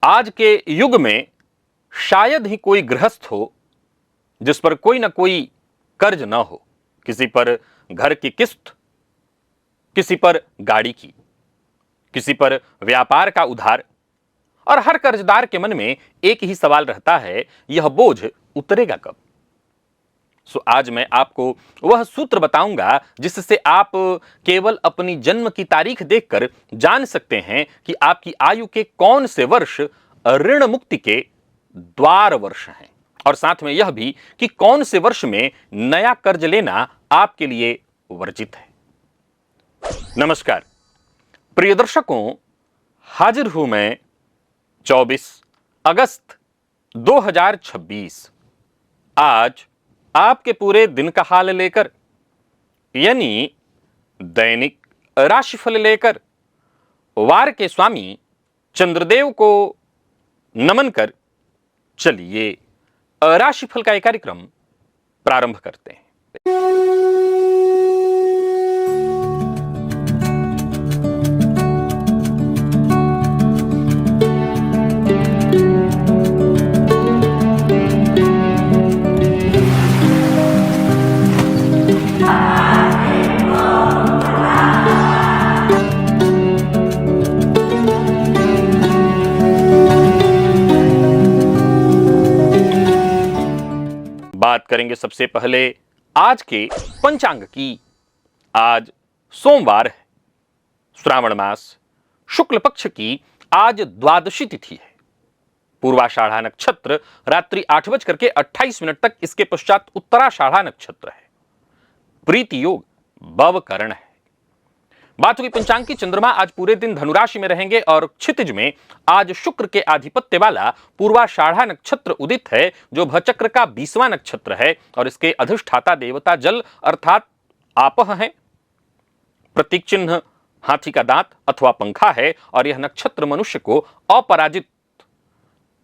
आज के युग में शायद ही कोई गृहस्थ हो जिस पर कोई ना कोई कर्ज ना हो। किसी पर घर की किस्त, किसी पर गाड़ी की, किसी पर व्यापार का उधार। और हर कर्जदार के मन में एक ही सवाल रहता है, यह बोझ उतरेगा कब। आज मैं आपको वह सूत्र बताऊंगा जिससे आप केवल अपनी जन्म की तारीख देखकर जान सकते हैं कि आपकी आयु के कौन से वर्ष ऋण मुक्ति के द्वार वर्ष हैं, और साथ में यह भी कि कौन से वर्ष में नया कर्ज लेना आपके लिए वर्जित है। नमस्कार प्रिय दर्शकों, हाजिर हूं मैं 24 अगस्त 2026 आज आपके पूरे दिन का हाल लेकर, यानी दैनिक राशिफल लेकर वार के स्वामी चंद्रदेव को नमन कर चलिए राशिफल का एक कार्यक्रम प्रारंभ करते हैं। बात करेंगे सबसे पहले आज के पंचांग की। आज सोमवार है, श्रावण मास शुक्ल पक्ष की आज द्वादशी तिथि है। पूर्वाषाढ़ा नक्षत्र रात्रि 8:28 तक, इसके पश्चात उत्तराषाढ़ा नक्षत्र है। प्रीति योग भवकरण है। बात हुई पंचांग की। चंद्रमा आज पूरे दिन धनुराशि में रहेंगे और क्षितिज में आज शुक्र के आधिपत्य वाला पूर्वाषाढ़ा नक्षत्र उदित है, जो भचक्र का 20वां नक्षत्र है और इसके अधिष्ठाता देवता जल अर्थात आपह है। प्रतीक चिन्ह हाथी का दांत अथवा पंखा है और यह नक्षत्र मनुष्य को अपराजित,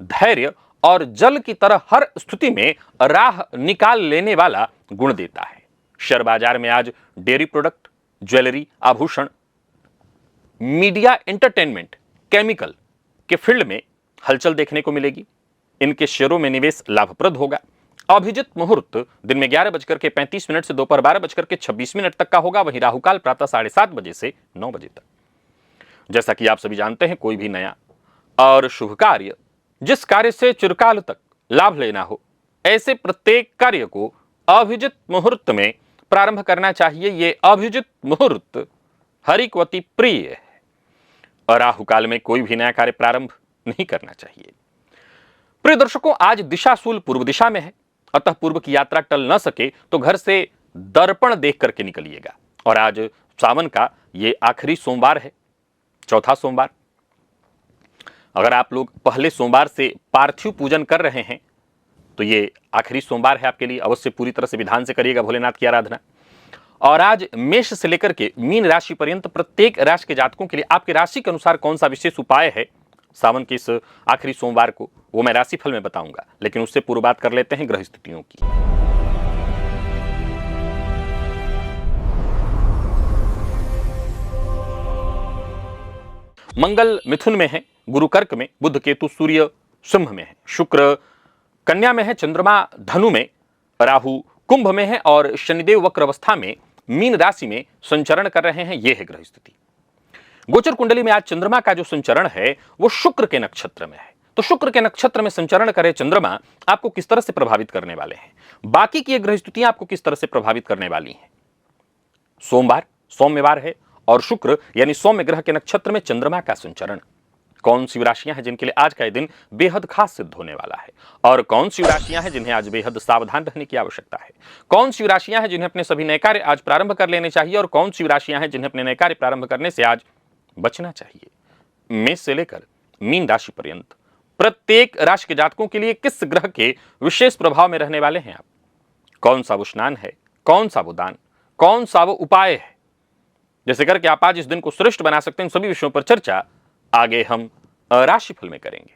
धैर्य और जल की तरह हर स्थिति में राह निकाल लेने वाला गुण देता है। शेयर बाजार में आज डेयरी प्रोडक्ट, ज्वेलरी, आभूषण, मीडिया, एंटरटेनमेंट, केमिकल के फील्ड में हलचल देखने को मिलेगी। इनके शेयरों में निवेश लाभप्रद होगा। अभिजित मुहूर्त दिन में 11:35 से दोपहर 12:26 तक का होगा। वहीं राहुकाल प्रातः 7:30 बजे से 9 बजे तक। जैसा कि आप सभी जानते हैं, कोई भी नया और शुभ कार्य, जिस कार्य से चिरकाल तक लाभ लेना हो, ऐसे प्रत्येक कार्य को अभिजित मुहूर्त में प्रारंभ करना चाहिए। ये अभिजित मुहूर्त हरि को अति प्रिय है और राहुकाल में कोई भी नया कार्य प्रारंभ नहीं करना चाहिए। प्रिय दर्शकों, आज दिशाशूल पूर्व दिशा में है, अतः पूर्व की यात्रा टल न सके तो घर से दर्पण देख करके निकलिएगा। और आज सावन का ये आखिरी सोमवार है, चौथा सोमवार। अगर आप लोग पहले सोमवार से पार्थिव पूजन कर रहे हैं तो ये आखिरी सोमवार है आपके लिए। अवश्य पूरी तरह से विधान से करिएगा भोलेनाथ की आराधना। और आज मेष से लेकर के मीन राशि पर्यंत प्रत्येक राशि के जातकों के लिए आपकी राशि के अनुसार कौन सा विशेष उपाय है सावन के इस आखिरी सोमवार को, वो मैं राशिफल में बताऊंगा। लेकिन उससे पूर्व बात कर लेते हैं ग्रह स्थितियों की। मंगल मिथुन में है, गुरु कर्क में, बुध केतु सूर्य सिंह में है, शुक्र कन्या में है, चंद्रमा धनु में, राहु कुंभ में है और शनिदेव वक्र अवस्था में मीन राशि में संचरण कर रहे हैं। यह है ग्रह स्थिति। गोचर कुंडली में आज चंद्रमा का जो संचरण है वो शुक्र के नक्षत्र में है। तो शुक्र के नक्षत्र में संचरण करे चंद्रमा आपको किस तरह से प्रभावित करने वाले हैं, बाकी की ग्रह स्थितियां आपको किस तरह से प्रभावित करने वाली हैं। सोमवार सौम्यवार है और शुक्र यानी सौम्य ग्रह के नक्षत्र में चंद्रमा का संचरण। कौन सी राशियां हैं जिनके लिए आज का दिन बेहद खास सिद्ध होने वाला है, और कौन सी राशियां हैं जिन्हें आज बेहद सावधान रहने की आवश्यकता है। कौन सी राशियां हैं जिन्हें अपने सभी नए कार्य आज प्रारंभ कर लेने चाहिए और कौन सी राशियां हैं जिन्हें अपने नए कार्य प्रारंभ करने से आज बचना चाहिए। मेष से लेकर मीन राशि पर्यंत प्रत्येक राशि के जातकों के लिए किस ग्रह के विशेष प्रभाव में रहने वाले हैं आप, कौन सा वो स्नान है, कौन सा वो दान, कौन सा वो उपाय है, जैसे करके आप आज इस दिन को श्रेष्ठ बना सकते हैं। सभी विषयों पर चर्चा आगे हम राशिफल में करेंगे।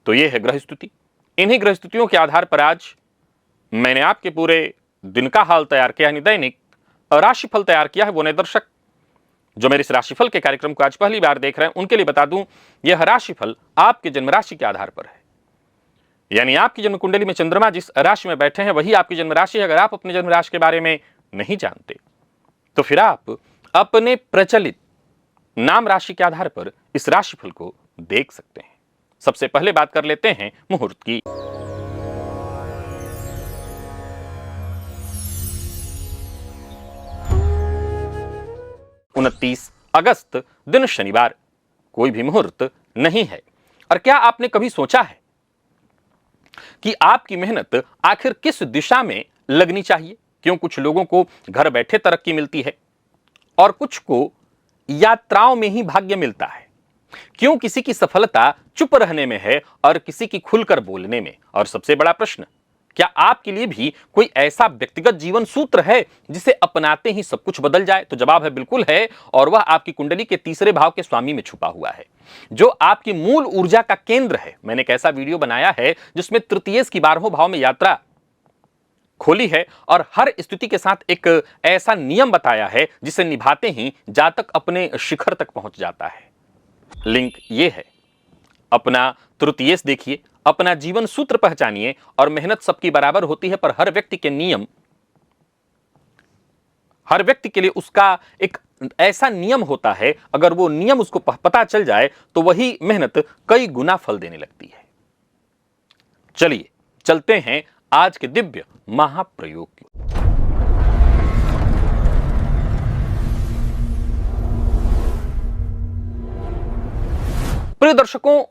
तो यह है ग्रह स्थिति। इन्हीं ग्रह स्थितियों के आधार पर आज मैंने आपके पूरे दिन का हाल तैयार किया, यानी दैनिक राशिफल तैयार किया है। वो नए दर्शक जो मेरे इस राशिफल के कार्यक्रम को आज पहली बार देख रहे हैं उनके लिए बता दूं, यह राशिफल आपके जन्म राशि के आधार पर है। यानी आपकी जन्म कुंडली में चंद्रमा जिस राशि में बैठे हैं वही आपकी जन्म राशि है। अगर आप अपने जन्म राशि के बारे में नहीं जानते तो फिर आप अपने प्रचलित नाम राशि के आधार पर इस राशिफल को देख सकते हैं। सबसे पहले बात कर लेते हैं मुहूर्त की। 29 अगस्त दिन शनिवार, कोई भी मुहूर्त नहीं है। और क्या आपने कभी सोचा है कि आपकी मेहनत आखिर किस दिशा में लगनी चाहिए? क्यों कुछ लोगों को घर बैठे तरक्की मिलती है और कुछ को यात्राओं में ही भाग्य मिलता है? क्यों किसी की सफलता चुप रहने में है और किसी की खुलकर बोलने में? और सबसे बड़ा प्रश्न, क्या आपके लिए भी कोई ऐसा व्यक्तिगत जीवन सूत्र है जिसे अपनाते ही सब कुछ बदल जाए? तो जवाब है बिल्कुल है, और वह आपकी कुंडली के तीसरे भाव के स्वामी में छुपा हुआ है, जो आपकी मूल ऊर्जा का केंद्र है। मैंने एक ऐसा वीडियो बनाया है जिसमें तृतीयेश की 12वें भाव में यात्रा खोली है और हर स्थिति के साथ एक ऐसा नियम बताया है जिसे निभाते ही जातक अपने शिखर तक पहुंच जाता है। लिंक ये है, अपना तृतीयेश देखिए, अपना जीवन सूत्र पहचानिए। और मेहनत सबकी बराबर होती है, पर हर व्यक्ति के नियम, हर व्यक्ति के लिए उसका एक ऐसा नियम होता है, अगर वो नियम उसको पता चल जाए तो वही मेहनत कई गुना फल देने लगती है। चलिए चलते हैं आज के दिव्य महाप्रयोग की। प्रिय दर्शकों,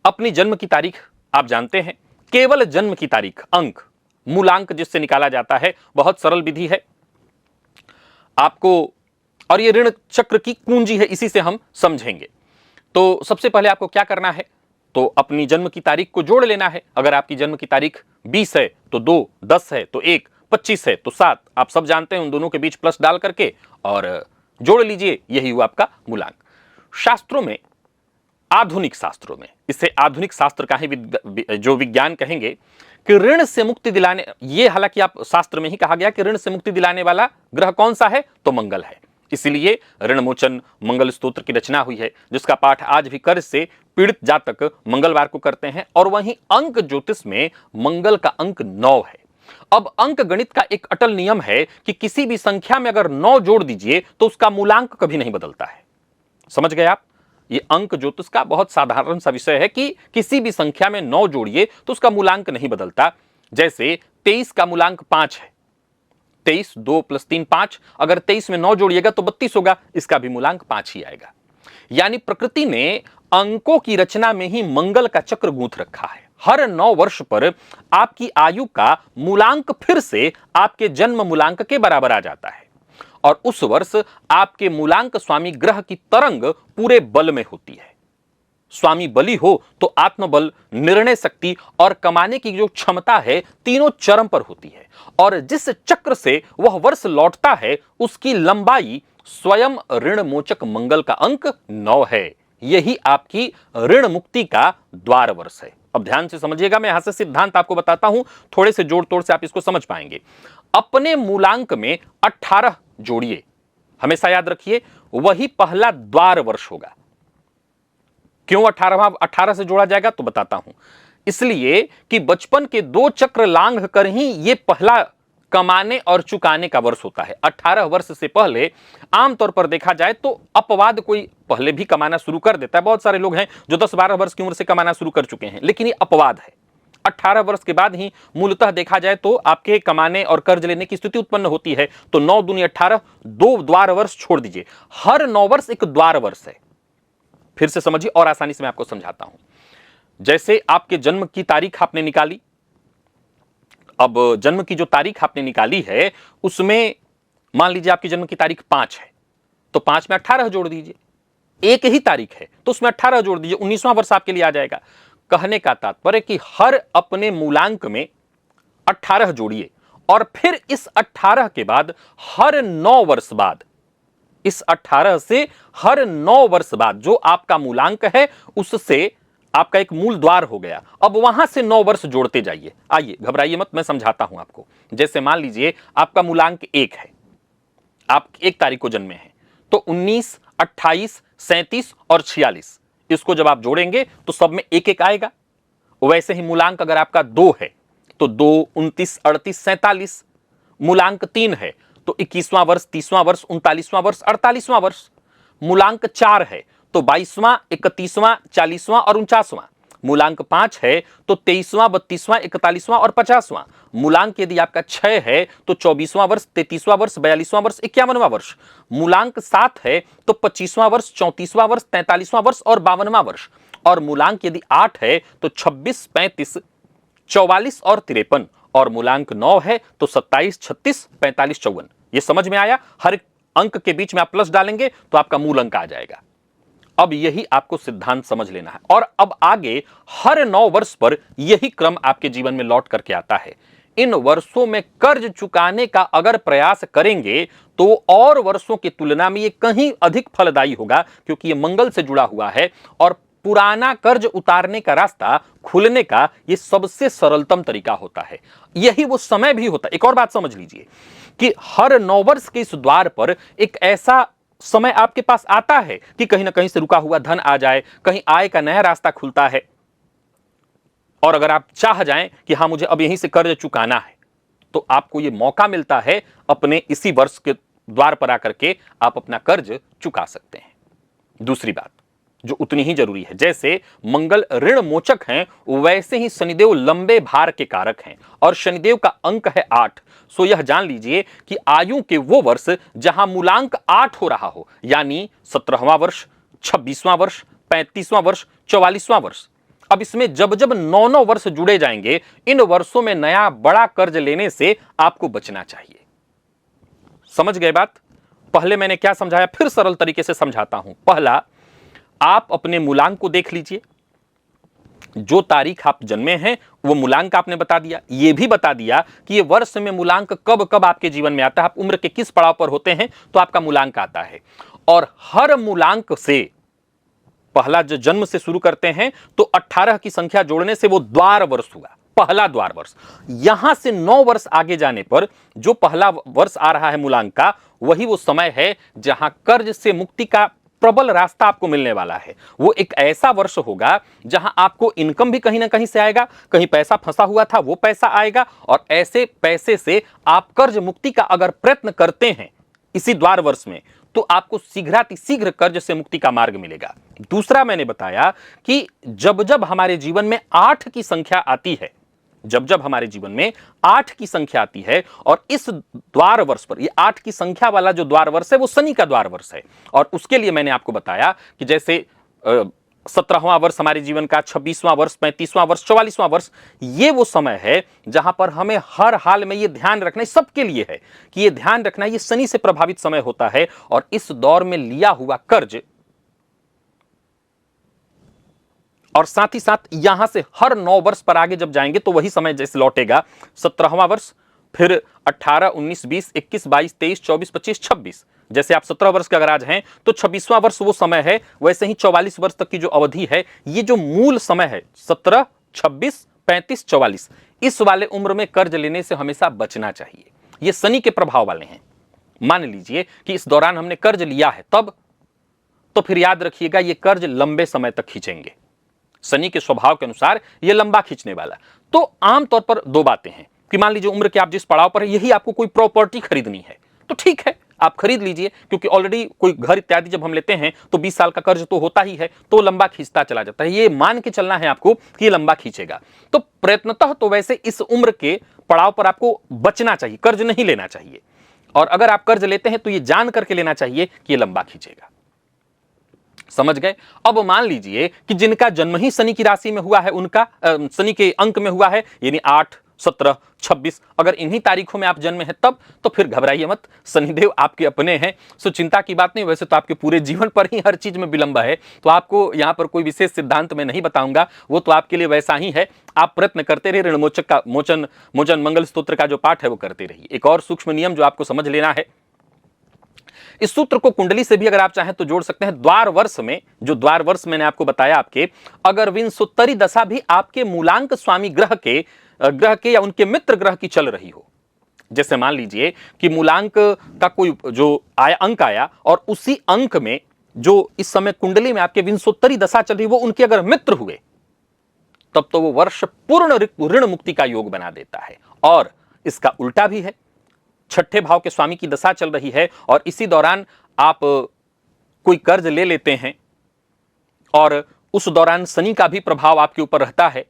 अपनी जन्म की तारीख आप जानते हैं, केवल जन्म की तारीख, अंक, मूलांक जिससे निकाला जाता है, बहुत सरल विधि है आपको, और ये ऋण चक्र की कुंजी है, इसी से हम समझेंगे। तो सबसे पहले आपको क्या करना है, तो अपनी जन्म की तारीख को जोड़ लेना है। अगर आपकी जन्म की तारीख 20 है तो 2, 10 है तो 1, 25 है तो 7, आप सब जानते हैं, उन दोनों के बीच प्लस डाल करके और जोड़ लीजिए, यही हुआ आपका मूलांक। शास्त्रों में, आधुनिक शास्त्रों में, इसे आधुनिक शास्त्र का ही जो विज्ञान कहेंगे, कि ऋण से मुक्ति दिलाने, ये हालांकि आप शास्त्र में ही कहा गया कि ऋण से मुक्ति दिलाने वाला ग्रह कौन सा है, तो मंगल है। इसलिए ऋण मोचन मंगल स्तोत्र की रचना हुई है, जिसका पाठ आज भी कर्ज से पीड़ित जातक मंगलवार को करते हैं। और वहीं अंक ज्योतिष में मंगल का अंक 9 है। अब अंक गणित का एक अटल नियम है कि किसी भी संख्या में अगर 9 जोड़ दीजिए तो उसका मूलांक कभी नहीं बदलता है। समझ गए आप? ये अंक ज्योतिष का बहुत साधारण सा विषय है कि किसी भी संख्या में 9 जोड़िए तो उसका मूलांक नहीं बदलता। जैसे 23 का मूलांक 5 है, 23, 2 + 3 5, अगर 23 में 9 जोड़िएगा तो 32 होगा, इसका भी मूलांक 5 ही आएगा। यानी प्रकृति ने अंकों की रचना में ही मंगल का चक्र गूंथ रखा है। हर 9 वर्ष पर आपकी आयु का मूलांक फिर से आपके जन्म मूलांक के बराबर आ जाता है, और उस वर्ष आपके मूलांक स्वामी ग्रह की तरंग पूरे बल में होती है। स्वामी बली हो तो आत्मबल, निर्णय शक्ति और कमाने की जो क्षमता है, तीनों चरम पर होती है। और जिस चक्र से वह वर्ष लौटता है उसकी लंबाई स्वयं ऋण मोचक मंगल का अंक 9 है। यही आपकी ऋण मुक्ति का द्वार वर्ष है। अब ध्यान से समझिएगा, मैं यहां से सिद्धांत आपको बताता हूं, थोड़े से जोड़ तोड़ से आप इसको समझ पाएंगे। अपने मूलांक में 18 जोड़िए, हमेशा याद रखिए, वही पहला द्वार वर्ष होगा। क्यों 18 से जोड़ा जाएगा तो बताता हूं। इसलिए कि बचपन के 2 चक्र लांघ कर ही ये पहला कमाने और चुकाने का वर्ष होता है। 18 वर्ष से पहले आमतौर पर देखा जाए तो अपवाद कोई पहले भी कमाना शुरू कर देता है। बहुत सारे लोग हैं जो 10-12 वर्ष की उम्र से कमाना शुरू कर चुके हैं, लेकिन ये अपवाद है। 18 वर्ष के बाद ही मूलतः देखा जाए तो आपके कमाने और कर्ज लेने की स्थिति उत्पन्न होती है। तो 9 दूनी 18, 2 द्वार वर्ष छोड़ दीजिए, हर 9 वर्ष एक द्वार वर्ष है। फिर से समझिए और आसानी से मैं आपको समझाता हूं। जैसे आपके जन्म की तारीख आपने निकाली, अब जन्म की जो तारीख आपने निकाली है उसमें मान लीजिए आपकी जन्म की तारीख 5 है, तो 5 में 18 जोड़ दीजिए। एक ही तारीख है तो उसमें 18 जोड़ दीजिए, 19वां वर्ष आपके लिए आ जाएगा। कहने का तात्पर्य कि हर अपने मूलांक में 18 जोड़िए, और फिर इस 18 के बाद हर 9 वर्ष बाद, इस 18 से हर 9 वर्ष बाद जो आपका मूलांक है उससे आपका एक मूल द्वार हो गया। अब वहां से 9 वर्ष जोड़ते जाइए। आइए, घबराइए मत, मैं समझाता हूं आपको। जैसे मान लीजिए आपका मूलांक 1 है, आप 1 तारीख को जन्मे हैं, तो 19, 28, 37 और 46, इसको जब आप जोड़ेंगे तो सब में एक एक आएगा। वैसे ही मूलांक अगर आपका 2 है तो 2, 29, 38, 47। मूलांक 3 है तो 21वां वर्ष, 30वां वर्ष, 39वां वर्ष, 48वां वर्ष। मूलांक 4 है तो 22वां, 31वां, 40वां और 49वां। मूलांक 5 है तो 23वां, 32वां, 41वां और 50वां। मूलांक यदि आपका 6 है तो 24वां वर्ष, 33वां वर्ष, 42वां वर्ष, 51वां वर्ष। मूलांक 7 है तो 25वां वर्ष, 34वां वर्ष, 43वां वर्ष और 52वां वर्ष। और मूलांक यदि 8 है तो 26, 35, 44 और 53। और मूलांक 9 है तो 27, 36, 45, 54। ये समझ में आया? हर एक अंक के बीच में आप प्लस डालेंगे तो आपका मूल अंक आ जाएगा। अब यही आपको सिद्धांत समझ लेना है। और अब आगे हर 9 वर्ष पर यही क्रम आपके जीवन में लौट करके आता है। इन वर्षों में कर्ज चुकाने का अगर प्रयास करेंगे तो और वर्षों की तुलना में ये कहीं अधिक फलदायी होगा, क्योंकि ये मंगल से जुड़ा हुआ है और पुराना कर्ज उतारने का रास्ता खुलने का ये सबसे सरलतम तरीका होता है। यही वो समय भी होता है। एक और बात समझ लीजिए कि हर 9 वर्ष के इस द्वार पर एक ऐसा समय आपके पास आता है कि कहीं ना कहीं से रुका हुआ धन आ जाए, कहीं आय का नया रास्ता खुलता है। और अगर आप चाह जाएं कि हां मुझे अब यहीं से कर्ज चुकाना है, तो आपको यह मौका मिलता है अपने इसी वर्ष के द्वार पर आकर के आप अपना कर्ज चुका सकते हैं। दूसरी बात जो उतनी ही जरूरी है, जैसे मंगल ऋण मोचक हैं वैसे ही शनिदेव लंबे भार के कारक हैं और शनिदेव का अंक है 8। सो यह जान लीजिए कि आयु के वो वर्ष जहां मूलांक 8 हो रहा हो, यानी 17वां वर्ष, 26वां वर्ष, 35वां वर्ष, 44वां वर्ष। अब इसमें जब जब 9 वर्ष जुड़े जाएंगे, इन वर्षों में नया बड़ा कर्ज लेने से आपको बचना चाहिए। समझ गए बात? पहले मैंने क्या समझाया, फिर सरल तरीके से समझाता हूं। पहला, आप अपने मूलांक को देख लीजिए। जो तारीख आप जन्मे हैं वो मूलांक आपने बता दिया। यह भी बता दिया कि ये वर्ष में मूलांक कब कब आपके जीवन में आता है, आप उम्र के किस पड़ाव पर होते हैं तो आपका मूलांक आता है। और हर मूलांक से पहला जो जन्म से शुरू करते हैं तो 18 की संख्या जोड़ने से वो द्वार वर्ष हुआ, पहला द्वार वर्ष। यहां से 9 वर्ष आगे जाने पर जो पहला वर्ष आ रहा है मूलांक का, वही वो समय है जहां कर्ज से मुक्ति का प्रबल रास्ता आपको मिलने वाला है। वो एक ऐसा वर्ष होगा जहां आपको इनकम भी कहीं ना कहीं से आएगा, कहीं पैसा फंसा हुआ था वो पैसा आएगा, और ऐसे पैसे से आप कर्ज मुक्ति का अगर प्रयत्न करते हैं इसी द्वार वर्ष में, तो आपको शीघ्र कर्ज से मुक्ति का मार्ग मिलेगा। दूसरा, मैंने बताया कि जब जब हमारे जीवन में 8 की संख्या आती है, जब जब हमारे जीवन में 8 की संख्या आती है, और इस द्वार वर्ष पर, ये 8 की संख्या वाला जो द्वार वर्ष है वो शनि का द्वार वर्ष है। और उसके लिए मैंने आपको बताया कि जैसे 17वां वर्ष हमारे जीवन का, 26वां वर्ष, 35वां वर्ष, 44वां वर्ष, ये वो समय है जहां पर हमें हर हाल में ये ध्यान रखना, सबके लिए है कि ये ध्यान रखना, ये शनि से प्रभावित समय होता है। और इस दौर में लिया हुआ कर्ज, और साथ ही साथ यहां से हर 9 वर्ष पर आगे जब जाएंगे तो वही समय जैसे लौटेगा, 17वां वर्ष, फिर 18, 19, 20, 21, 22, 23, 24, 25, 26। जैसे आप 17 वर्ष के अगर आज हैं तो 26वां वर्ष वो समय है। वैसे ही 44 वर्ष तक की जो अवधि है, ये जो मूल समय है 17, 26, 35, 44, इस वाले उम्र में कर्ज लेने से हमेशा बचना चाहिए। ये शनि के प्रभाव वाले हैं। मान लीजिए कि इस दौरान हमने कर्ज लिया है तब, तो फिर याद रखिएगा ये कर्ज लंबे समय तक खींचेंगे। शनि के स्वभाव के अनुसार यह लंबा खींचने वाला। तो आमतौर पर 2 बातें हैं कि मान लीजिए उम्र के आप जिस पड़ाव पर है, यही आपको कोई प्रॉपर्टी खरीदनी है तो ठीक है, आप खरीद लीजिए, क्योंकि ऑलरेडी कोई घर इत्यादि जब हम लेते हैं तो 20 साल का कर्ज तो होता ही है, तो लंबा खींचता चला जाता है। ये मान के चलना है आपको कि ये लंबा खींचेगा। तो प्रयत्नतः तो वैसे इस उम्र के पड़ाव पर आपको बचना चाहिए, कर्ज नहीं लेना चाहिए। और अगर आप कर्ज लेते हैं तो ये जान करके लेना चाहिए कि ये लंबा खींचेगा। समझ गए? अब मान लीजिए कि जिनका जन्म ही शनि की राशि में हुआ है, उनका शनि के अंक में हुआ है, यानी 8, 17, 26, अगर इन्हीं तारीखों में आप जन्मे हैं तब, तो फिर घबराइए मत, शनिदेव आपके अपने हैं। सो चिंता की बात नहीं। वैसे तो आपके पूरे जीवन पर ही हर चीज में विलंब है, तो आपको यहां पर कोई विशेष सिद्धांत मैं नहीं बताऊंगा, वो तो आपके लिए वैसा ही है। आप प्रयत्न करते रहिए, ऋणमोचक का मोचन मंगल स्तोत्र का जो पाठ है वो करते रहिए। एक और सूक्ष्म नियम जो आपको समझ लेना है, इस सूत्र को कुंडली से भी अगर आप चाहें तो जोड़ सकते हैं। द्वार वर्ष में, जो द्वार वर्ष मैंने आपको बताया, आपके अगर विंशोत्तरी दशा भी आपके मूलांक स्वामी ग्रह के या उनके मित्र ग्रह की चल रही हो, जैसे मान लीजिए कि मूलांक का कोई जो आया अंक आया और उसी अंक में जो इस समय कुंडली में आपके विंशोत्तरी दशा चल रही वो उनके अगर मित्र हुए तब तो वो वर्ष पूर्ण ऋण मुक्ति का योग बना देता है। और इसका उल्टा भी है, छठे भाव के स्वामी की दशा चल रही है और इसी दौरान आप कोई कर्ज ले लेते हैं और उस दौरान शनि का भी प्रभाव आपके ऊपर रहता है।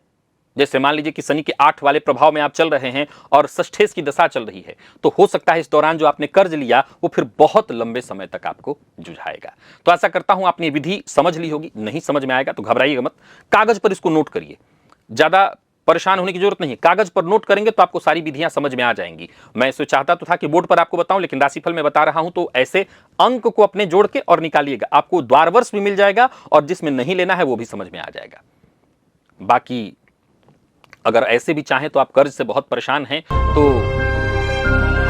जैसे मान लीजिए कि शनि के 8 वाले प्रभाव में आप चल रहे हैं और षष्ठेश की दशा चल रही है, तो हो सकता है इस दौरान जो आपने कर्ज लिया वो फिर बहुत लंबे समय तक आपको जुझाएगा। तो आशा करता हूं आपने विधि समझ ली होगी। नहीं समझ में आएगा तो घबराइएगा मत, कागज पर इसको नोट करिए, ज्यादा परेशान होने की जरूरत नहीं है। कागज पर नोट करेंगे तो आपको सारी विधियां समझ में आ जाएंगी। मैं इसे चाहता तो था कि बोर्ड पर आपको बताऊं, लेकिन राशिफल में बता रहा हूं तो ऐसे अंक को अपने जोड़ के और निकालिएगा, आपको द्वारवर्ष भी मिल जाएगा और जिसमें नहीं लेना है वो भी समझ में आ जाएगा। बाकी अगर ऐसे भी चाहें तो आप कर्ज से बहुत परेशान हैं तो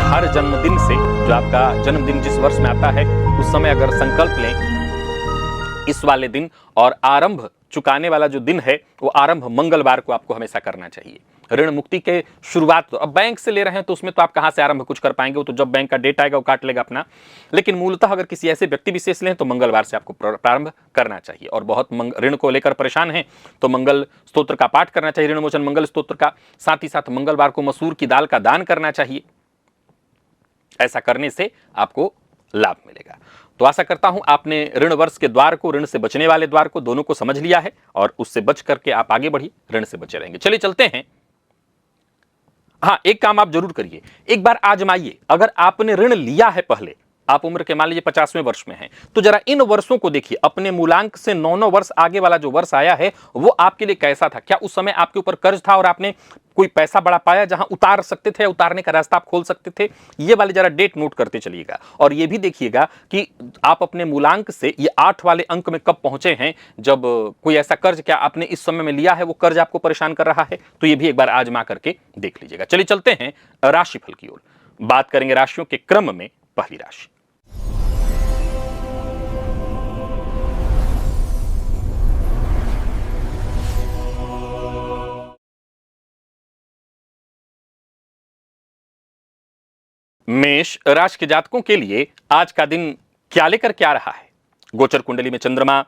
हर जन्मदिन से, जो आपका जन्मदिन जिस वर्ष में आता है उस समय अगर संकल्प लें इस वाले दिन, और आरंभ चुकाने वाला जो दिन है वो आरंभ मंगलवार को आपको हमेशा करना चाहिए। ऋण मुक्ति के शुरुआत तो अब बैंक से ले रहे हैं तो उसमें तो आप कहां से आरंभ कुछ कर पाएंगे, वो तो जब बैंक का डेट आएगा वो काट लेगा अपना। लेकिन मूलतः अगर किसी ऐसे व्यक्ति विशेष लें तो मंगलवार से आपको प्रारंभ करना चाहिए। और बहुत ऋण को लेकर परेशान हैं तो मंगल स्तोत्र का पाठ करना चाहिए, ऋण मोचन मंगल स्तोत्र का। साथ ही साथ मंगलवार को मसूर की दाल का दान करना चाहिए। ऐसा करने से आपको लाभ मिलेगा। तो आशा करता हूं आपने ऋण वर्ष के द्वार को, ऋण से बचने वाले द्वार को, दोनों को समझ लिया है और उससे बच करके आप आगे बढ़िए, ऋण से बचे रहेंगे। चलिए चलते हैं। हाँ, एक काम आप जरूर करिए, एक बार आजमाइए। अगर आपने ऋण लिया है पहले, आप उम्र के मान लीजिए 50वें वर्ष में हैं, तो जरा इन वर्षों को देखिए, अपने मूलांक से 9 वर्ष आगे वाला जो वर्ष आया है वो आपके लिए कैसा था। क्या उस समय आपके ऊपर कर्ज था और आपने कोई पैसा बड़ा पाया जहां उतार सकते थे, उतारने का रास्ता आप खोल सकते थे? ये वाले जरा डेट नोट करते चलिएगा। और ये भी देखिएगा कि आप अपने मूलांक से ये 8 वाले अंक में कब पहुंचे हैं, जब कोई ऐसा कर्ज क्या आपने इस समय में लिया है वो कर्ज आपको परेशान कर रहा है, तो ये भी एक बार आजमा करके देख लीजिएगा। चलिए चलते हैं राशिफल की ओर। बात करेंगे राशियों के क्रम में। पहली राशि मेष राशि के जातकों के लिए आज का दिन क्या लेकर क्या रहा है। गोचर कुंडली में चंद्रमा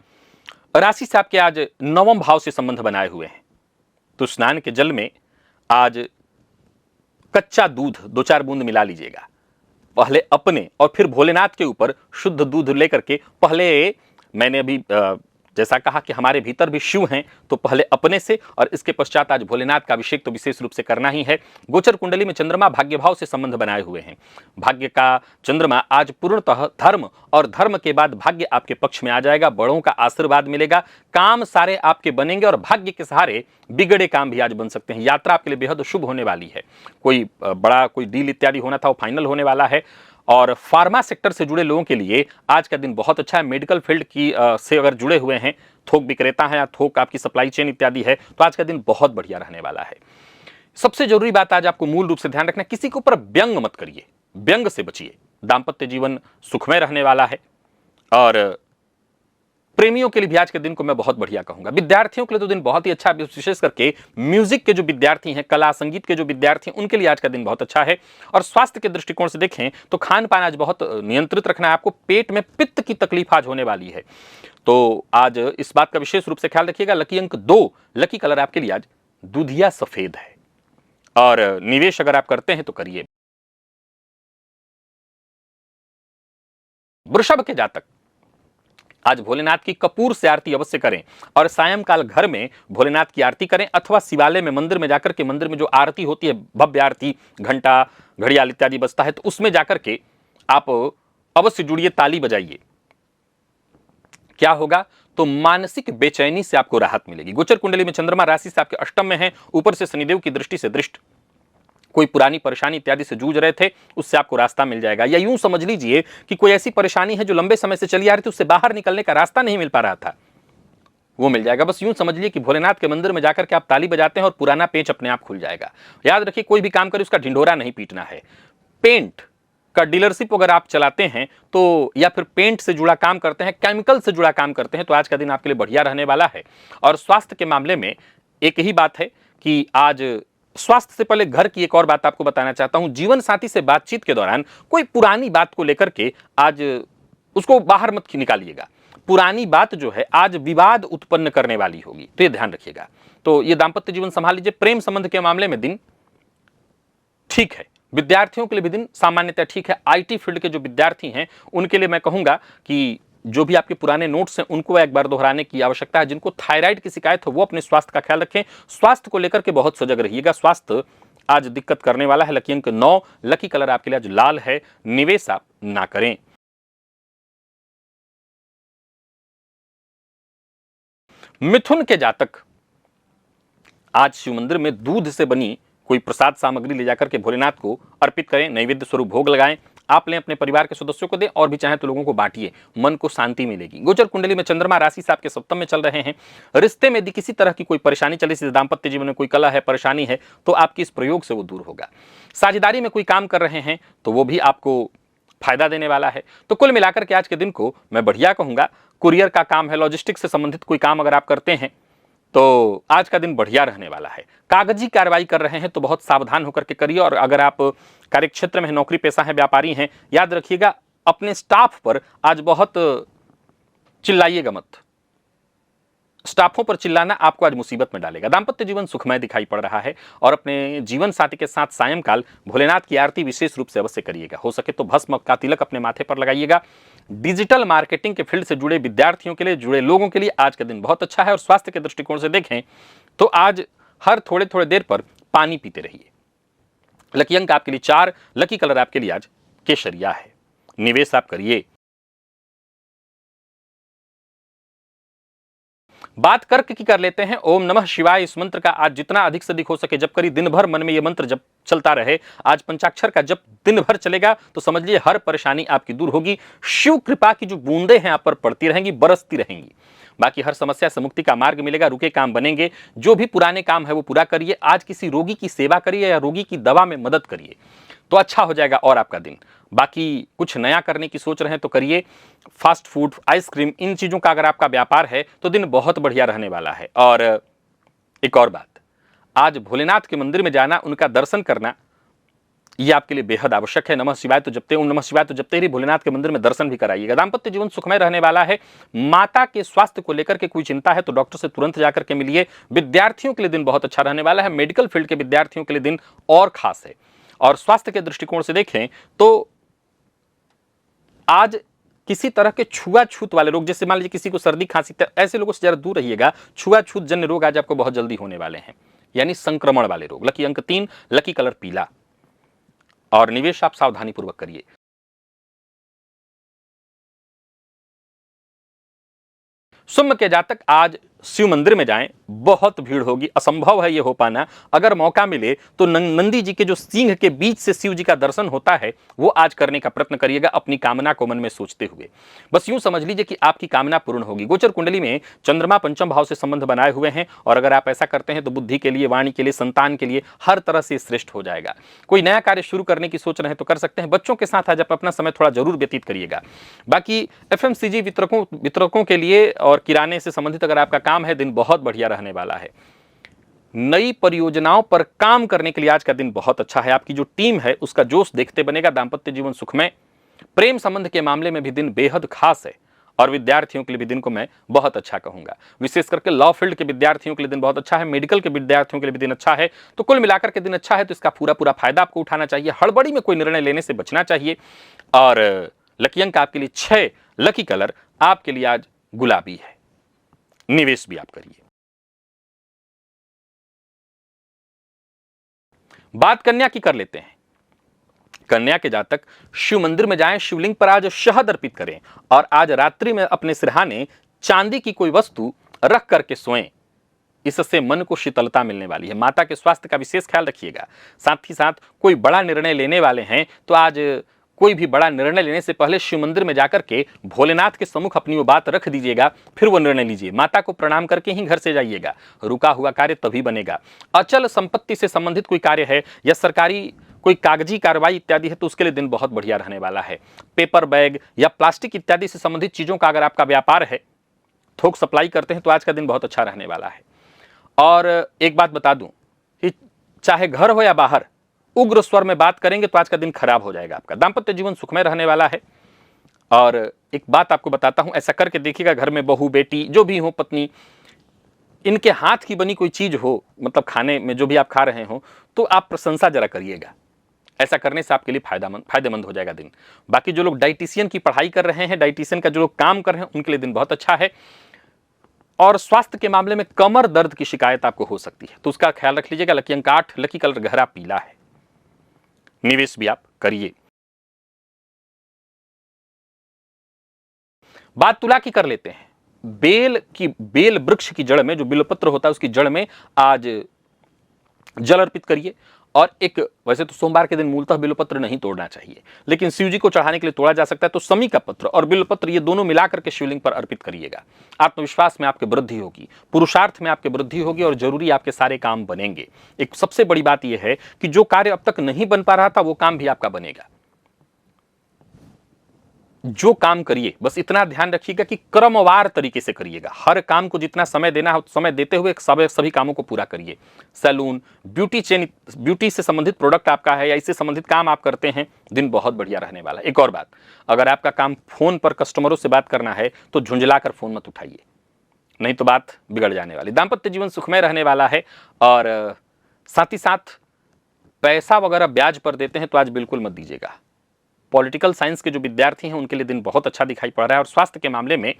राशि से आपके आज 9वें भाव से संबंध बनाए हुए हैं, तो स्नान के जल में आज कच्चा दूध 2-4 बूंद मिला लीजिएगा। पहले अपने और फिर भोलेनाथ के ऊपर शुद्ध दूध लेकर के, पहले मैंने अभी जैसा कहा कि हमारे भीतर भी शिव हैं, तो पहले अपने से और इसके पश्चात आज भोलेनाथ का अभिषेक तो विशेष रूप से करना ही है। गोचर कुंडली में चंद्रमा भाग्य भाव से संबंध बनाए हुए हैं। भाग्य का चंद्रमा आज पूर्णतः धर्म और धर्म के बाद भाग्य आपके पक्ष में आ जाएगा। बड़ों का आशीर्वाद मिलेगा, काम सारे आपके बनेंगे और भाग्य के सहारे बिगड़े काम भी आज बन सकते हैं। यात्रा आपके लिए बेहद शुभ होने वाली है। कोई बड़ा कोई डील इत्यादि होना था वो फाइनल होने वाला है। और फार्मा सेक्टर से जुड़े लोगों के लिए आज का दिन बहुत अच्छा है। मेडिकल फील्ड की से अगर जुड़े हुए हैं, थोक विक्रेता हैं या थोक आपकी सप्लाई चेन इत्यादि है, तो आज का दिन बहुत बढ़िया रहने वाला है। सबसे जरूरी बात आज आपको मूल रूप से ध्यान रखना, किसी के ऊपर व्यंग मत करिए, व्यंग से बचिए। दाम्पत्य जीवन सुखमय रहने वाला है। और प्रेमियों के लिए भी आज के दिन को मैं बहुत बढ़िया कहूंगा। विद्यार्थियों के लिए तो दिन बहुत ही अच्छा है, विशेष करके म्यूजिक के जो विद्यार्थी हैं, कला संगीत के जो विद्यार्थी हैं, उनके लिए आज का दिन बहुत अच्छा है। और स्वास्थ्य के दृष्टिकोण से देखें तो खान पान आज बहुत नियंत्रित रखना है आपको। पेट में पित्त की तकलीफ आज होने वाली है, तो आज इस बात का विशेष रूप से ख्याल रखिएगा। लकी अंक 2, लकी कलर आपके लिए आज दूधिया सफेद है। और निवेश अगर आप करते हैं तो करिए। वृषभ के जातक आज भोलेनाथ की कपूर से आरती अवश्य करें और सायंकाल घर में भोलेनाथ की आरती करें, अथवा शिवालय में मंदिर में जाकर के, मंदिर में जो आरती होती है, भव्य आरती, घंटा घड़ियाल इत्यादि बजता है, तो उसमें जाकर के आप अवश्य जुड़िए, ताली बजाइए। क्या होगा? तो मानसिक बेचैनी से आपको राहत मिलेगी। गोचर कुंडली में चंद्रमा राशि से आपके अष्टम में है, ऊपर से शनिदेव की दृष्टि से दृष्ट। कोई पुरानी परेशानी इत्यादि से जूझ रहे थे, उससे आपको रास्ता मिल जाएगा। या यूं समझ लीजिए कि कोई ऐसी परेशानी है जो लंबे समय से चली आ रही थी, उससे बाहर निकलने का रास्ता नहीं मिल पा रहा था, वो मिल जाएगा। बस यूं समझ लीजिए कि भोलेनाथ के मंदिर में जाकर के आप ताली बजाते हैं और पुराना पेच अपने आप खुल जाएगा। याद रखिए, कोई भी काम करे उसका ढिंढोरा नहीं पीटना है। पेंट का डीलरशिप अगर आप चलाते हैं तो, या फिर पेंट से जुड़ा काम करते हैं, केमिकल से जुड़ा काम करते हैं, तो आज का दिन आपके लिए बढ़िया रहने वाला है। और स्वास्थ्य के मामले में एक ही बात है कि आज स्वास्थ्य से पहले घर की एक और बात आपको बताना चाहता हूं। जीवन साथी से बातचीत के दौरान कोई पुरानी बात को लेकर के आज उसको बाहर मत निकालिएगा। पुरानी बात जो है आज विवाद उत्पन्न करने वाली होगी, तो ये ध्यान रखिएगा। तो ये दाम्पत्य जीवन संभाल लीजिए। प्रेम संबंध के मामले में दिन ठीक है, विद्यार्थियों के लिए भी दिन सामान्यतः ठीक है। आईटी फील्ड के जो विद्यार्थी हैं उनके लिए मैं कहूंगा कि जो भी आपके पुराने नोट्स हैं उनको एक बार दोहराने की आवश्यकता है। जिनको थायराइड की शिकायत हो वो अपने स्वास्थ्य का ख्याल रखें, स्वास्थ्य को लेकर के बहुत सजग रहिएगा। स्वास्थ्य आज दिक्कत करने वाला है। लकी अंक 9, लकी कलर आपके लिए आज लाल है, निवेश आप ना करें। मिथुन के जातक आज शिव मंदिर में दूध से बनी कोई प्रसाद सामग्री ले जाकर के भोलेनाथ को अर्पित करें, नैवेद्य स्वरूप भोग लगाएं। आप लें, अपने परिवार के सदस्यों को दें और भी चाहें तो लोगों को बांटिए, मन को शांति मिलेगी। गोचर कुंडली में चंद्रमा राशि से आपके सप्तम में चल रहे हैं। रिश्ते में यदि किसी तरह की कोई परेशानी चले, जैसे दाम्पत्य जीवन में कोई कलह है, परेशानी है, तो आपकी इस प्रयोग से वो दूर होगा। साझेदारी में कोई काम कर रहे हैं तो वो भी आपको फायदा देने वाला है। तो कुल मिलाकर के आज के दिन को मैं बढ़िया कहूंगा। कुरियर का काम है, लॉजिस्टिक्स से संबंधित कोई काम अगर आप करते हैं तो आज का दिन बढ़िया रहने वाला है। कागजी कार्रवाई कर रहे हैं तो बहुत सावधान होकर के करिए। और अगर आप कार्यक्षेत्र में नौकरी पेशा है, व्यापारी हैं, याद रखिएगा अपने स्टाफ पर आज बहुत चिल्लाइएगा मत। स्टाफों पर चिल्लाना आपको आज मुसीबत में डालेगा। दाम्पत्य जीवन सुखमय दिखाई पड़ रहा है और अपने जीवन साथी के साथ सायंकाल भोलेनाथ की आरती विशेष रूप से अवश्य करिएगा। हो सके तो भस्म का तिलक अपने माथे पर लगाइएगा। डिजिटल मार्केटिंग के फील्ड से जुड़े विद्यार्थियों के लिए, जुड़े लोगों के लिए आज का दिन बहुत अच्छा है। और स्वास्थ्य के दृष्टिकोण से देखें तो आज हर थोड़े थोड़े देर पर पानी पीते रहिए। लकी अंक आपके लिए 4, लकी कलर आपके लिए आज केसरिया है, निवेश आप करिए। बात कर्क की कर लेते हैं। ओम नमः शिवाय इस मंत्र का आज जितना अधिक से अधिक हो सके जप करिए। दिन भर मन में यह मंत्र जब चलता रहे, आज पंचाक्षर का जप दिन भर चलेगा तो समझ लीजिए हर परेशानी आपकी दूर होगी। शिव कृपा की जो बूंदें हैं आप पर पड़ती रहेंगी, बरसती रहेंगी। बाकी हर समस्या से मुक्ति का मार्ग मिलेगा, रुके काम बनेंगे। जो भी पुराने काम है वो पूरा करिए। आज किसी रोगी की सेवा करिए या रोगी की दवा में मदद करिए तो अच्छा हो जाएगा और आपका दिन। बाकी कुछ नया करने की सोच रहे हैं तो करिए। फास्ट फूड, आइसक्रीम, इन चीजों का अगर आपका व्यापार है तो दिन बहुत बढ़िया रहने वाला है। और एक और बात, आज भोलेनाथ के मंदिर में जाना, उनका दर्शन करना, यह आपके लिए बेहद आवश्यक है। नमः शिवाय तो जपते, ओम नमः शिवाय तो जपते ही भोलेनाथ के मंदिर में दर्शन भी कराइएगा। दाम्पत्य जीवन सुखमय रहने वाला है। माता के स्वास्थ्य को लेकर के कोई चिंता है तो डॉक्टर से तुरंत जाकर के मिलिए। विद्यार्थियों के लिए दिन बहुत अच्छा रहने वाला है। मेडिकल फील्ड के विद्यार्थियों के लिए दिन और खास है। और स्वास्थ्य के दृष्टिकोण से देखें तो आज किसी तरह के छुआछूत वाले रोग, जैसे मान लीजिए किसी को सर्दी खांसी, ऐसे लोगों से जरा दूर रहिएगा। छुआछूत जन्य रोग आज आपको बहुत जल्दी होने वाले हैं, यानी संक्रमण वाले रोग। लकी अंक 3, लकी कलर पीला और निवेश आप सावधानी पूर्वक करिए। सिंह के जातक आज शिव मंदिर में जाएं, बहुत भीड़ होगी, असंभव है ये हो पाना। अगर मौका मिले तो नंदी जी के जो सिंह के बीच से शिव जी का दर्शन होता है वो आज करने का प्रयत्न करिएगा, अपनी कामना को मन में सोचते हुए। बस यूं समझ लीजिए कि आपकी कामना पूर्ण होगी। गोचर कुंडली में चंद्रमा पंचम भाव से संबंध बनाए हुए हैं और अगर आप ऐसा करते हैं तो बुद्धि के लिए, वाणी के लिए, संतान के लिए हर तरह से श्रेष्ठ हो जाएगा। कोई नया कार्य शुरू करने की सोच रहे हैं तो कर सकते हैं। बच्चों के साथ आज आप अपना समय थोड़ा जरूर व्यतीत करिएगा। बाकी FMCG वितरकों के लिए और किराने से संबंधित अगर आपका काम है, दिन बहुत बढ़िया रहने वाला है। नई परियोजनाओं पर काम करने के लिए आज का दिन बहुत अच्छा है। आपकी जो टीम है उसका जोश देखते बनेगा। दाम्पत्य जीवन सुखमय। प्रेम संबंध के मामले में भी दिन बेहद खास है और विद्यार्थियों के लिए भी दिन को मैं बहुत अच्छा कहूंगा। विशेष करके लॉ फील्ड के विद्यार्थियों के लिए दिन बहुत अच्छा है। मेडिकल के विद्यार्थियों के लिए भी दिन अच्छा है। तो कुल मिलाकर के दिन अच्छा है, तो इसका पूरा फायदा आपको उठाना चाहिए। हड़बड़ी में कोई निर्णय लेने से बचना चाहिए। और लकी अंक आपके लिए 6, लकी कलर आपके लिए आज गुलाबी है, निवेश भी आप करिए। बात कन्या की कर लेते हैं। कन्या के जातक शिव मंदिर में जाएं, शिवलिंग पर आज शहद अर्पित करें और आज रात्रि में अपने सिरहाने चांदी की कोई वस्तु रख करके सोएं। इससे मन को शीतलता मिलने वाली है। माता के स्वास्थ्य का विशेष ख्याल रखिएगा। साथ ही साथ कोई बड़ा निर्णय लेने वाले हैं तो आज कोई भी बड़ा निर्णय लेने से पहले शिव मंदिर में जाकर के भोलेनाथ के सम्मुख अपनी वो बात रख दीजिएगा, फिर वो निर्णय लीजिए। माता को प्रणाम करके ही घर से जाइएगा। रुका हुआ कार्य तभी बनेगा। अचल संपत्ति से संबंधित कोई कार्य है या सरकारी कोई कागजी कार्रवाई इत्यादि है तो उसके लिए दिन बहुत बढ़िया रहने वाला है। पेपर बैग या प्लास्टिक इत्यादि से संबंधित चीजों का अगर आपका व्यापार है, थोक सप्लाई करते हैं, तो आज का दिन बहुत अच्छा रहने वाला है। और एक बात बता दूं कि चाहे घर हो या बाहर, उग्र स्वर में बात करेंगे तो आज का दिन खराब हो जाएगा आपका। दाम्पत्य जीवन सुखमय रहने वाला है। और एक बात आपको बताता हूं, ऐसा करके देखिएगा, घर में बहू बेटी जो भी हो, पत्नी, इनके हाथ की बनी कोई चीज हो, मतलब खाने में जो भी आप खा रहे हो, तो आप प्रशंसा जरा करिएगा। ऐसा करने से आपके लिए फायदेमंद हो जाएगा दिन। बाकी जो लोग डाइटिशियन की पढ़ाई कर रहे हैं, डाइटिशियन का जो लोग काम कर रहे हैं, उनके लिए दिन बहुत अच्छा है। और स्वास्थ्य के मामले में कमर दर्द की शिकायत आपको हो सकती है, तो उसका ख्याल रख लीजिएगा। लकी अंक 8, लकी कलर गहरा पीला है। निवेश भी आप करिए। बात तुला की कर लेते हैं। बेल वृक्ष की जड़ में जो बिल्वपत्र होता है, उसकी जड़ में आज जल अर्पित करिए। और एक, वैसे तो सोमवार के दिन मूलतः बिल्वपत्र नहीं तोड़ना चाहिए, लेकिन शिव जी को चढ़ाने के लिए तोड़ा जा सकता है, तो समी का पत्र और बिल्वपत्र ये दोनों मिलाकर के शिवलिंग पर अर्पित करिएगा। आत्मविश्वास में आपके वृद्धि होगी, पुरुषार्थ में आपके वृद्धि होगी और जरूरी आपके सारे काम बनेंगे। एक सबसे बड़ी बात यह है कि जो कार्य अब तक नहीं बन पा रहा था, वो काम भी आपका बनेगा। जो काम करिए, बस इतना ध्यान रखिएगा कि क्रमवार तरीके से करिएगा। हर काम को जितना समय देना है, समय देते हुए सभी कामों को पूरा करिए। सैलून, ब्यूटी से संबंधित प्रोडक्ट आपका है या इससे संबंधित काम आप करते हैं, दिन बहुत बढ़िया रहने वाला है। एक और बात, अगर आपका काम फोन पर कस्टमरों से बात करना है, तो झुंझलाकर फोन मत उठाइए, नहीं तो बात बिगड़ जाने वाली। दाम्पत्य जीवन सुखमय रहने वाला है। और साथ ही साथ पैसा वगैरह ब्याज पर देते हैं तो आज बिल्कुल मत दीजिएगा। पॉलिटिकल साइंस के जो विद्यार्थी हैं, उनके लिए दिन बहुत अच्छा दिखाई पड़ रहा है। और स्वास्थ्य के मामले में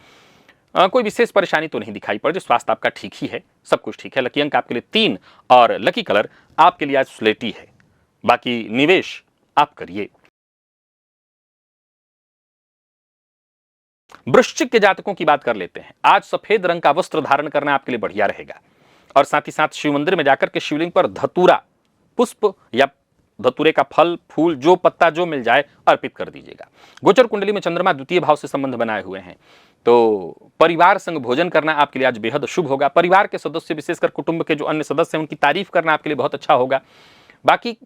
कोई विशेष परेशानी तो नहीं दिखाई पड़ रही, स्वास्थ्य आपका ठीक ही है, सब कुछ ठीक है। लकी अंक आपके लिए 3 और लकी कलर आपके लिए आज स्लेटी है। बाकी निवेश आप करिए। वृश्चिक के जातकों की बात कर लेते हैं। आज सफेद रंग का वस्त्र धारण करना आपके लिए बढ़िया रहेगा। और साथ ही साथ शिव मंदिर में जाकर के शिवलिंग पर धतूरा पुष्प या धतूरे का फल, फूल, जो पत्ता जो मिल जाए अर्पित कर दीजिएगा। गोचर कुंडली में चंद्रमा द्वितीय भाव से संबंध बनाए हुए हैं, तो परिवार संग भोजन करना आपके लिए आज बेहद शुभ होगा। परिवार के सदस्य, विशेषकर कुटुंब के जो अन्य सदस्य हैं, उनकी तारीफ करना आपके लिए बहुत अच्छा होगा। बाकी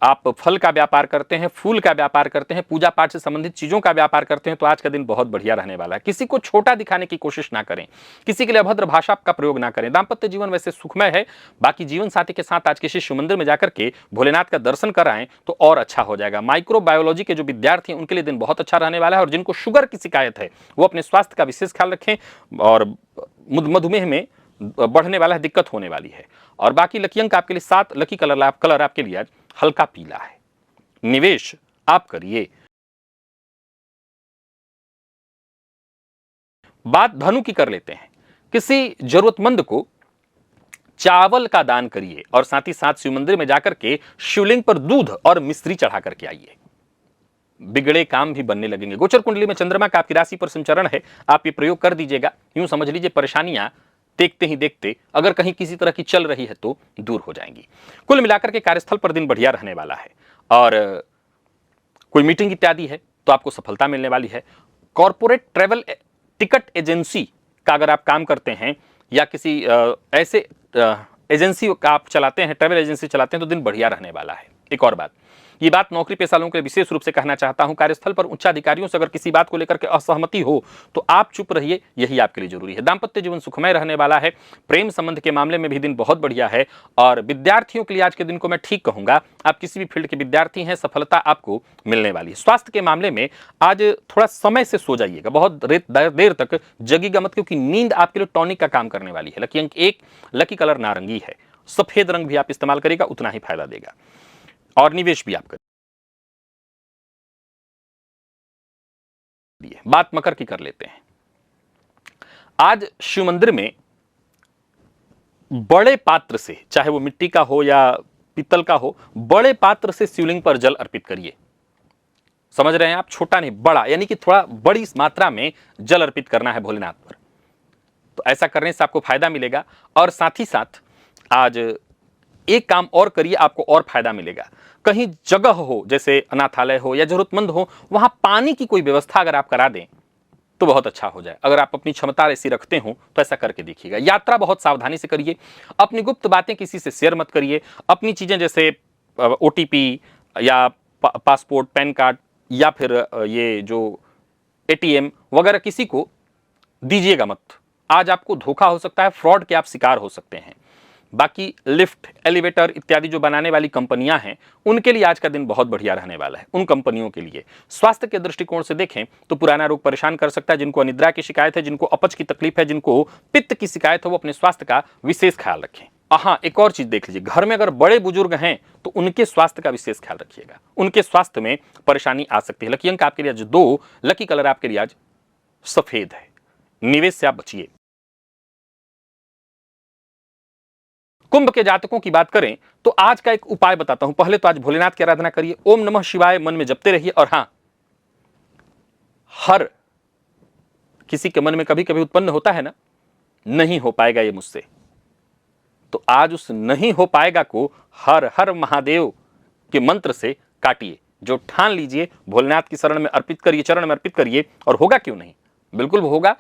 आप फल का व्यापार करते हैं, फूल का व्यापार करते हैं, पूजा पाठ से संबंधित चीजों का व्यापार करते हैं, तो आज का दिन बहुत बढ़िया रहने वाला है। किसी को छोटा दिखाने की कोशिश ना करें, किसी के लिए अभद्र भाषा का प्रयोग ना करें। दाम्पत्य जीवन वैसे सुखमय है। बाकी जीवन साथी के साथ आज किसी शिव मंदिर में जाकर के भोलेनाथ का दर्शन कराएं तो और अच्छा हो जाएगा। माइक्रोबायोलॉजी के जो विद्यार्थी हैं, उनके लिए दिन बहुत अच्छा रहने वाला है। और जिनको शुगर की शिकायत है, वो अपने स्वास्थ्य का विशेष ख्याल रखें। और मधुमेह में बढ़ने वाला है, दिक्कत होने वाली है। और बाकी लकी अंक आपके लिए 7, लकी कलर आपके लिए आज हल्का पीला है। निवेश आप करिए। बात धनु की कर लेते हैं। किसी जरूरतमंद को चावल का दान करिए और साथ ही साथ शिव मंदिर में जाकर के शिवलिंग पर दूध और मिश्री चढ़ा करके आइए, बिगड़े काम भी बनने लगेंगे। गोचर कुंडली में चंद्रमा का आपकी राशि पर संचरण है, आप ये प्रयोग कर दीजिएगा। यूं समझ लीजिए परेशानियां देखते ही देखते अगर कहीं किसी तरह की चल रही है तो दूर हो जाएंगी। कुल मिलाकर के कार्यस्थल पर दिन बढ़िया रहने वाला है। और कोई मीटिंग इत्यादि है तो आपको सफलता मिलने वाली है। कॉर्पोरेट ट्रैवल टिकट एजेंसी का अगर आप काम करते हैं या किसी ऐसे एजेंसी का आप चलाते हैं, ट्रैवल एजेंसी चलाते हैं, तो दिन बढ़िया रहने वाला है। एक और बात, ये बात नौकरी पेशा लोगों के लिए विशेष रूप से कहना चाहता हूं, कार्यस्थल पर उच्चाधिकारियों से अगर किसी बात को लेकर के असहमति हो तो आप चुप रहिए, यही आपके लिए जरूरी है। दाम्पत्य जीवन सुखमय रहने वाला है। प्रेम संबंध के मामले में भी दिन बहुत बढ़िया है। और विद्यार्थियों के लिए आज के दिन को मैं ठीक कहूंगा। आप किसी भी फील्ड के विद्यार्थी हैं, सफलता आपको मिलने वाली है। स्वास्थ्य के मामले में आज थोड़ा समय से सो जाइएगा, बहुत देर तक जगीगा मत, क्योंकि नींद आपके लिए टॉनिक का काम करने वाली है। लकी अंक 1, लकी कलर नारंगी है। सफेद रंग भी आप इस्तेमाल करेगा, उतना ही फायदा देगा। और निवेश भी आप करें। बात मकर की कर लेते हैं। आज शिव मंदिर में बड़े पात्र से, चाहे वो मिट्टी का हो या पीतल का हो, बड़े पात्र से शिवलिंग पर जल अर्पित करिए। समझ रहे हैं आप, छोटा नहीं बड़ा, यानी कि थोड़ा बड़ी मात्रा में जल अर्पित करना है भोलेनाथ पर। तो ऐसा करने से आपको फायदा मिलेगा। और साथ ही साथ आज एक काम और करिए, आपको और फायदा मिलेगा। कहीं जगह हो, जैसे अनाथालय हो या जरूरतमंद हो, वहां पानी की कोई व्यवस्था अगर आप करा दें तो बहुत अच्छा हो जाए। अगर आप अपनी क्षमता ऐसी रखते हो तो ऐसा करके देखिएगा। यात्रा बहुत सावधानी से करिए। अपनी गुप्त बातें किसी से शेयर मत करिए। अपनी चीजें जैसे ओटीपी या पासपोर्ट, पैन कार्ड या फिर ये जो एटीएम वगैरह किसी को दीजिएगा मत। आज आपको धोखा हो सकता है, फ्रॉड के आप शिकार हो सकते हैं। बाकी लिफ्ट, एलिवेटर इत्यादि जो बनाने वाली कंपनियां हैं, उनके लिए आज का दिन बहुत बढ़िया रहने वाला है। उन कंपनियों के लिए स्वास्थ्य के दृष्टिकोण से देखें तो पुराना रोग परेशान कर सकता है। जिनको अनिद्रा की शिकायत है, जिनको अपच की तकलीफ है, जिनको पित्त की शिकायत है, वो अपने स्वास्थ्य का विशेष ख्याल रखें। हाँ, एक और चीज देख लीजिए, घर में अगर बड़े बुजुर्ग हैं तो उनके स्वास्थ्य का विशेष ख्याल रखिएगा, उनके स्वास्थ्य में परेशानी आ सकती है। लकी अंक आपके लिए आज 2, लकी कलर आपके लिए आज सफेद है। निवेश से आप बचिए। कुंभ के जातकों की बात करें तो आज का एक उपाय बताता हूं। पहले तो आज भोलेनाथ की आराधना करिए, ओम नमः शिवाय मन में जपते रहिए। और हां, हर किसी के मन में कभी कभी उत्पन्न होता है ना, नहीं हो पाएगा ये मुझसे, तो आज उस नहीं हो पाएगा को हर हर महादेव के मंत्र से काटिए। जो ठान लीजिए, भोलेनाथ की शरण में अर्पित करिए, चरण में अर्पित करिए, और होगा क्यों नहीं, बिल्कुल होगा।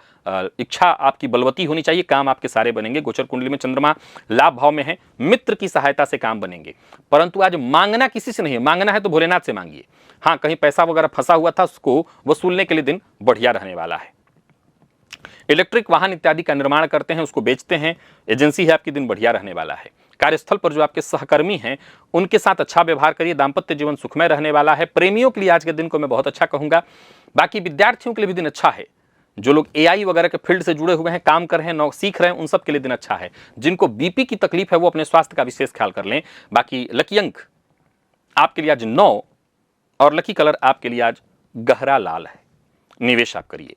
इच्छा आपकी बलवती होनी चाहिए, काम आपके सारे बनेंगे। गोचर कुंडली में चंद्रमा लाभ भाव में है, मित्र की सहायता से काम बनेंगे। परंतु आज मांगना किसी से नहीं है, मांगना है तो भोलेनाथ से मांगिए। हाँ, कहीं पैसा वगैरह फंसा हुआ था, उसको वसूलने के लिए दिन बढ़िया रहने वाला है। इलेक्ट्रिक वाहन इत्यादि का निर्माण करते हैं, उसको बेचते हैं, एजेंसी है आपकी, दिन बढ़िया रहने वाला है। कार्यस्थल पर जो आपके सहकर्मी हैं उनके साथ अच्छा व्यवहार करिए। दाम्पत्य जीवन सुखमय रहने वाला है। प्रेमियों के लिए आज के दिन को मैं बहुत अच्छा कहूंगा। बाकी विद्यार्थियों के लिए भी दिन अच्छा है। जो लोग एआई वगैरह के फील्ड से जुड़े हुए हैं, काम कर रहे हैं, सीख रहे हैं, उन सब के लिए दिन अच्छा है। जिनको बीपी की तकलीफ है वो अपने स्वास्थ्य का विशेष ख्याल कर लें। बाकी लकी अंक आपके लिए आज 9 और लकी कलर आपके लिए आज गहरा लाल है। निवेश आप करिए।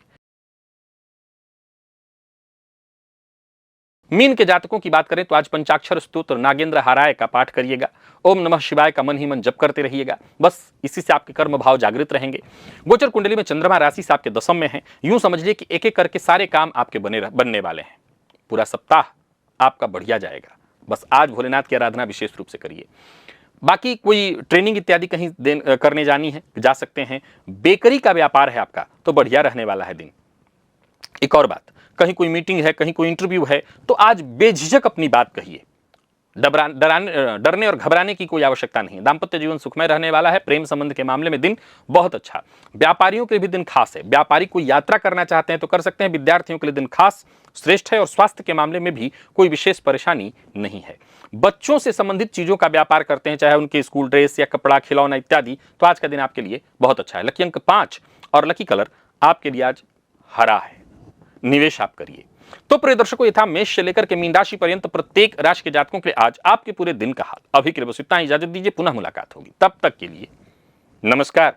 मीन के जातकों की बात करें तो आज पंचाक्षर स्तोत्र नागेंद्र हाराय का पाठ करिएगा। ओम नमः शिवाय का मन ही मन जप करते रहिएगा। बस इसी से आपके कर्म भाव जागृत रहेंगे। गोचर कुंडली में चंद्रमा राशि से आपके दशम में है। यूं समझिए कि एक एक करके सारे काम आपके बनने वाले हैं। पूरा सप्ताह आपका बढ़िया जाएगा। बस आज भोलेनाथ की आराधना विशेष रूप से करिए। बाकी कोई ट्रेनिंग इत्यादि कहीं करने जानी है, जा सकते हैं। बेकरी का व्यापार है आपका, तो बढ़िया रहने वाला है दिन। एक और बात, कहीं कोई मीटिंग है, कहीं कोई इंटरव्यू है, तो आज बेझिझक अपनी बात कहिए। डरने और घबराने की कोई आवश्यकता नहीं। दाम्पत्य जीवन सुखमय रहने वाला है। प्रेम संबंध के मामले में दिन बहुत अच्छा। व्यापारियों के लिए भी दिन खास है। व्यापारी कोई यात्रा करना चाहते हैं तो कर सकते हैं। विद्यार्थियों के लिए दिन खास श्रेष्ठ है। और स्वास्थ्य के मामले में भी कोई विशेष परेशानी नहीं है। बच्चों से संबंधित चीजों का व्यापार करते हैं, चाहे उनके स्कूल ड्रेस या कपड़ा, खिलौना इत्यादि, तो आज का दिन आपके लिए बहुत अच्छा है। लकी अंक 5 और लकी कलर आपके लिए आज हरा है। निवेश आप करिए। तो प्रिय दर्शकों, ये था मेष से लेकर के मीन राशि पर्यंत प्रत्येक राशि के जातकों के लिए आज आपके पूरे दिन का हाल। अभी के लिए बस इतना, इजाजत दीजिए, पुनः मुलाकात होगी। तब तक के लिए नमस्कार।